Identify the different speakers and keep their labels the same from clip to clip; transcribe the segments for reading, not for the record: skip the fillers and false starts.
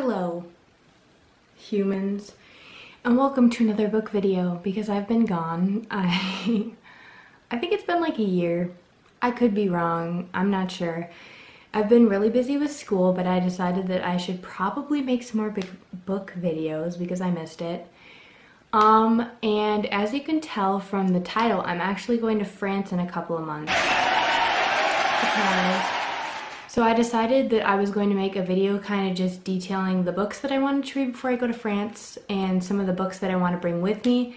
Speaker 1: Hello, humans, and welcome to another book video because I've been gone. I think it's been like a year. I could be wrong. I'm not sure. I've been really busy with school, but I decided that I should probably make some more big book videos because I missed it. And as you can tell from the title, I'm actually going to France in a couple of months. Surprise. So I decided that I was going to make a video kind of just detailing the books that I wanted to read before I go to France and some of the books that I want to bring with me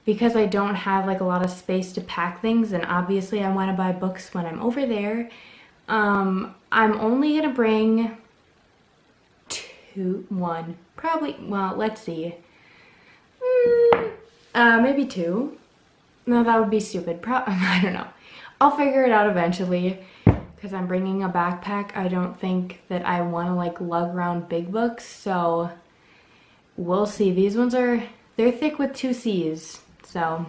Speaker 1: because I don't have like a lot of space to pack things, and obviously I want to buy books when I'm over there. I'm only going to bring let's see. Maybe two. No, that would be stupid. I don't know. I'll figure it out eventually. Because I'm bringing a backpack, I don't think that I want to like lug around big books, so we'll see. These ones they're thick with 2 C's, so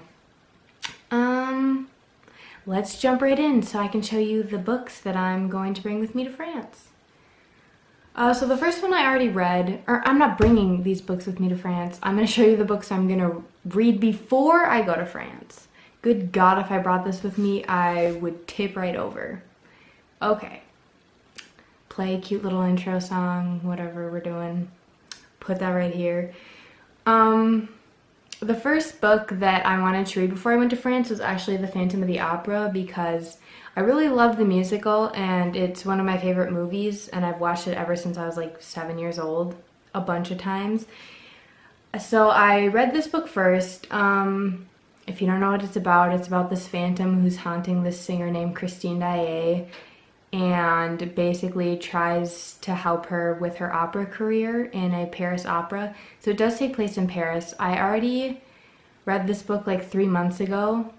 Speaker 1: let's jump right in so I can show you the books that I'm going to bring with me to France. So the first one I already read, or I'm not bringing these books with me to France. I'm going to show you the books I'm going to read before I go to France. Good God, if I brought this with me, I would tip right over. Okay, play a cute little intro song, whatever we're doing. Put that right here. The first book that I wanted to read before I went to France was actually The Phantom of the Opera because I really love the musical and it's one of my favorite movies, and I've watched it ever since I was like 7 years old, a bunch of times. So I read this book first. If you don't know what it's about this phantom who's haunting this singer named Christine Daae, and basically tries to help her with her opera career in a Paris opera. So it does take place in Paris. I already read this book like 3 months ago,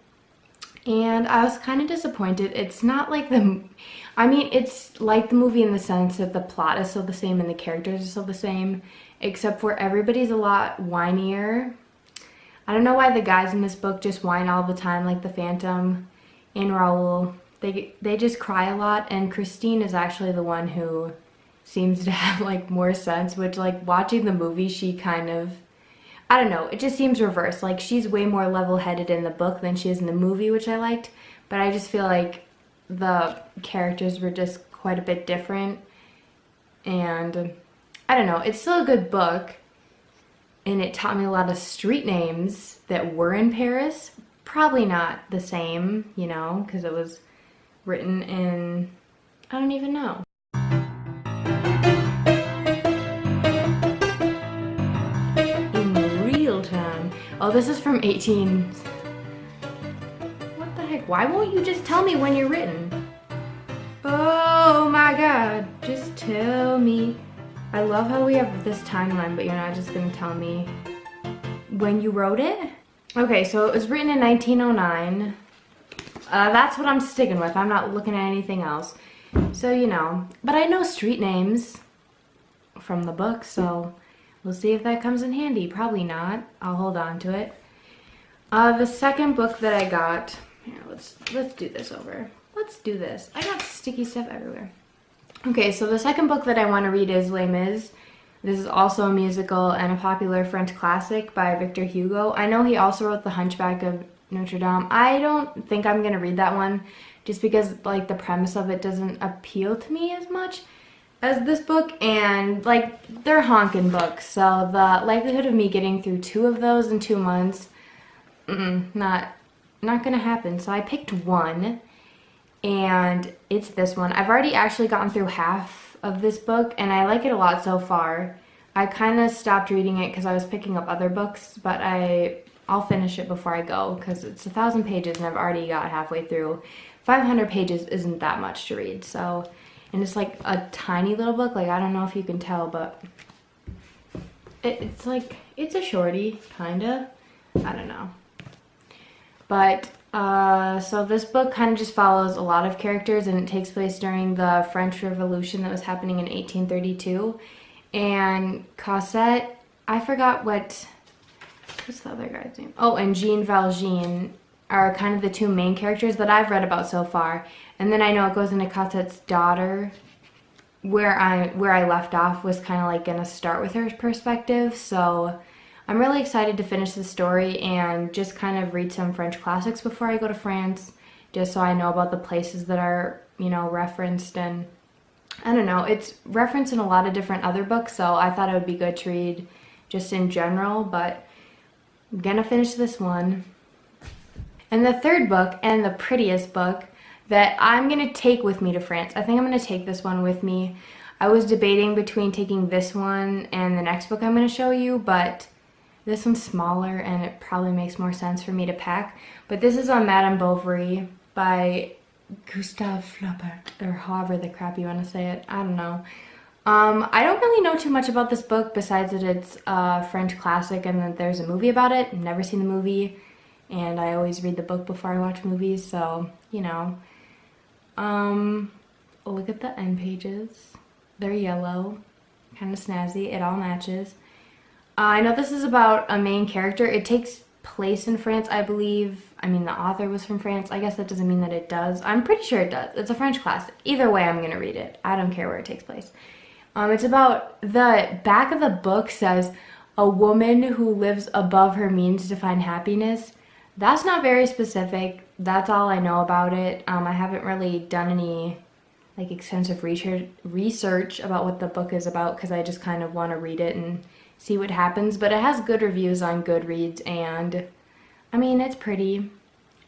Speaker 1: and I was kind of disappointed. It's not like it's like the movie in the sense that the plot is still the same and the characters are still the same, except for everybody's a lot whinier. I don't know why the guys in this book just whine all the time, like the Phantom and Raoul. They just cry a lot, and Christine is actually the one who seems to have like more sense, which like watching the movie she kind of, I don't know, it just seems reversed. Like she's way more level-headed in the book than she is in the movie, which I liked, but I just feel like the characters were just quite a bit different, and I don't know, it's still a good book, and it taught me a lot of street names that were in Paris. Probably not the same, you know, because it was written in, I don't even know. In real time. Oh, this is from 18. What the heck? Why won't you just tell me when you're written? Oh my God, just tell me. I love how we have this timeline, but you're not just gonna tell me when you wrote it? Okay, so it was written in 1909. That's what I'm sticking with. I'm not looking at anything else. So, you know, but I know street names from the book, so we'll see if that comes in handy. Probably not. I'll hold on to it. The second book that I got, here, let's do this over. Let's do this. I got sticky stuff everywhere. Okay, so the second book that I want to read is Les Mis. This is also a musical and a popular French classic by Victor Hugo. I know he also wrote The Hunchback of Notre Dame. I don't think I'm gonna read that one just because like the premise of it doesn't appeal to me as much as this book, and like they're honkin' books, so the likelihood of me getting through 2 of those in 2 months, not gonna happen. So I picked one, and it's this one. I've already actually gotten through half of this book and I like it a lot so far. I kind of stopped reading it because I was picking up other books, but I'll finish it before I go because it's 1,000 pages and I've already got halfway through. 500 pages isn't that much to read, so, and it's like a tiny little book. Like, I don't know if you can tell, but it's like, it's a shorty, kinda. I don't know. But, so this book kind of just follows a lot of characters, and it takes place during the French Revolution that was happening in 1832. And Cosette, I forgot what's the other guy's name? Oh, and Jean Valjean are kind of the 2 main characters that I've read about so far. And then I know it goes into Cosette's daughter, where I left off was kind of like gonna start with her perspective. So I'm really excited to finish the story and just kind of read some French classics before I go to France, just so I know about the places that are, referenced. And I don't know, it's referenced in a lot of different other books, so I thought it would be good to read just in general, but I'm gonna finish this one. And the third book, and the prettiest book, that I'm gonna take with me to France. I think I'm gonna take this one with me. I was debating between taking this one and the next book I'm gonna show you, but this one's smaller and it probably makes more sense for me to pack. But this is on Madame Bovary by Gustave Flaubert, or however the crap you want to say it. I don't know. I don't really know too much about this book besides that it's a French classic and that there's a movie about it. I've never seen the movie, and I always read the book before I watch movies, so, look at the end pages. They're yellow, kind of snazzy. It all matches. I know this is about a main character. It takes place in France, I believe. I mean, the author was from France. I guess that doesn't mean that it does. I'm pretty sure it does. It's a French classic. Either way, I'm going to read it. I don't care where it takes place. It's about, the back of the book says, a woman who lives above her means to find happiness. That's not very specific. That's all I know about it. I haven't really done any extensive research about what the book is about, because I just kind of want to read it and see what happens. But it has good reviews on Goodreads, and I mean, it's pretty.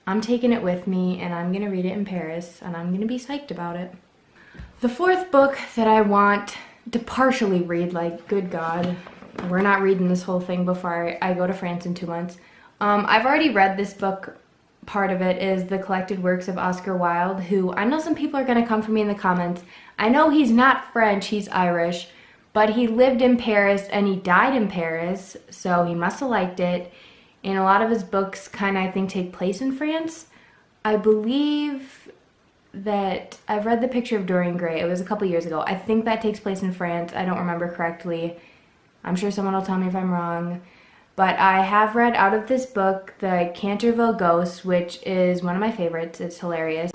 Speaker 1: I'm taking it with me, and I'm gonna read it in Paris, and I'm gonna be psyched about it. The fourth book that I want to partially read, good God, we're not reading this whole thing before I go to France in 2 months. I've already read this book. Part of it is the collected works of Oscar Wilde, who I know some people are going to come for me in the comments. I know he's not French, he's Irish, but he lived in Paris and he died in Paris, so he must have liked it. And a lot of his books kind of, I think, take place in France. I believe that I've read The Picture of Dorian Gray. It was a couple years ago. I think that takes place in France. I don't remember correctly. I'm sure someone will tell me if I'm wrong. But I have read out of this book The Canterville Ghost, which is one of my favorites. It's hilarious.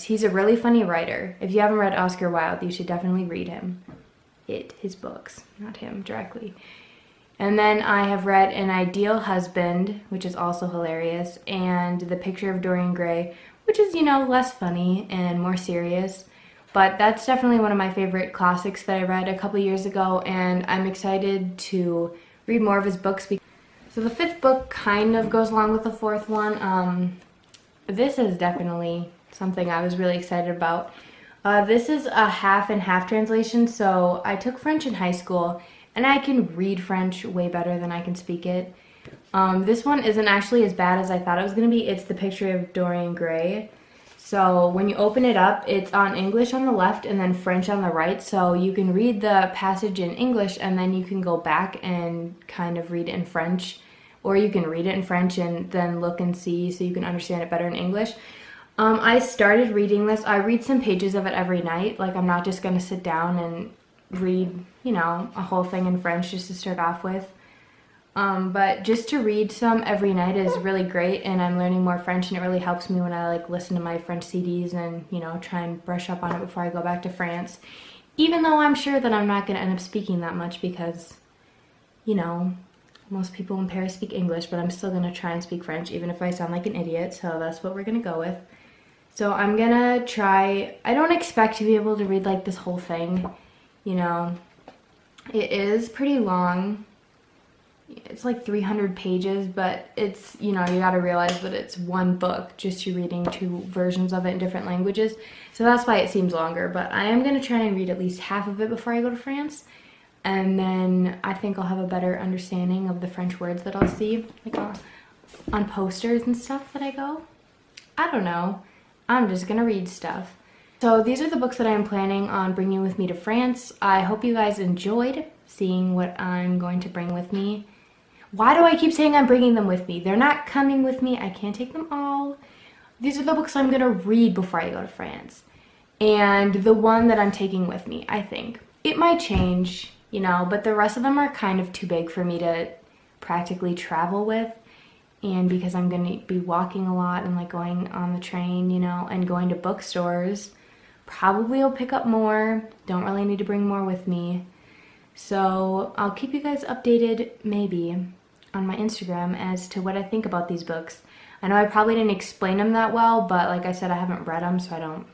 Speaker 1: He's a really funny writer. If you haven't read Oscar Wilde, you should definitely read him. His books, not him directly. And then I have read An Ideal Husband, which is also hilarious, and The Picture of Dorian Gray, which is, less funny and more serious. But that's definitely one of my favorite classics that I read a couple years ago, and I'm excited to read more of his books. So the fifth book kind of goes along with the fourth one. This is definitely something I was really excited about. This is a half and half translation. So I took French in high school, and I can read French way better than I can speak it. This one isn't actually as bad as I thought it was going to be. It's The Picture of Dorian Gray. So when you open it up, it's on English on the left and then French on the right. So you can read the passage in English, and then you can go back and kind of read it in French. Or you can read it in French and then look and see so you can understand it better in English. I started reading this. I read some pages of it every night. I'm not just going to sit down and read, a whole thing in French just to start off with. But just to read some every night is really great, and I'm learning more French, and it really helps me when I listen to my French CDs and, try and brush up on it before I go back to France. Even though I'm sure that I'm not going to end up speaking that much because, most people in Paris speak English, but I'm still going to try and speak French even if I sound like an idiot, so that's what we're going to go with. So I'm gonna try. I don't expect to be able to read this whole thing, It is pretty long. It's 300 pages, but it's, you gotta realize that it's one book, just you reading two versions of it in different languages. So that's why it seems longer, but I am gonna try and read at least half of it before I go to France. And then I think I'll have a better understanding of the French words that I'll see, on posters and stuff that I go. I don't know. I'm just gonna read stuff. So these are the books that I'm planning on bringing with me to France. I hope you guys enjoyed seeing what I'm going to bring with me. Why do I keep saying I'm bringing them with me? They're not coming with me. I can't take them all. these are the books I'm gonna read before I go to France. And the one that I'm taking with me, I think. It might change, you know, but the rest of them are kind of too big for me to practically travel with. And because I'm gonna be walking a lot and like going on the train, you know, and going to bookstores, probably I'll pick up more. Don't really need to bring more with me. So I'll keep you guys updated maybe on my Instagram as to what I think about these books. I know I probably didn't explain them that well, but like I said, I haven't read them, so I don't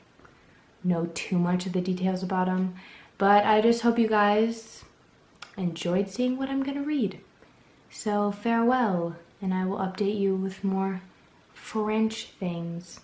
Speaker 1: know too much of the details about them. But I just hope you guys enjoyed seeing what I'm gonna read. So farewell, and I will update you with more French things.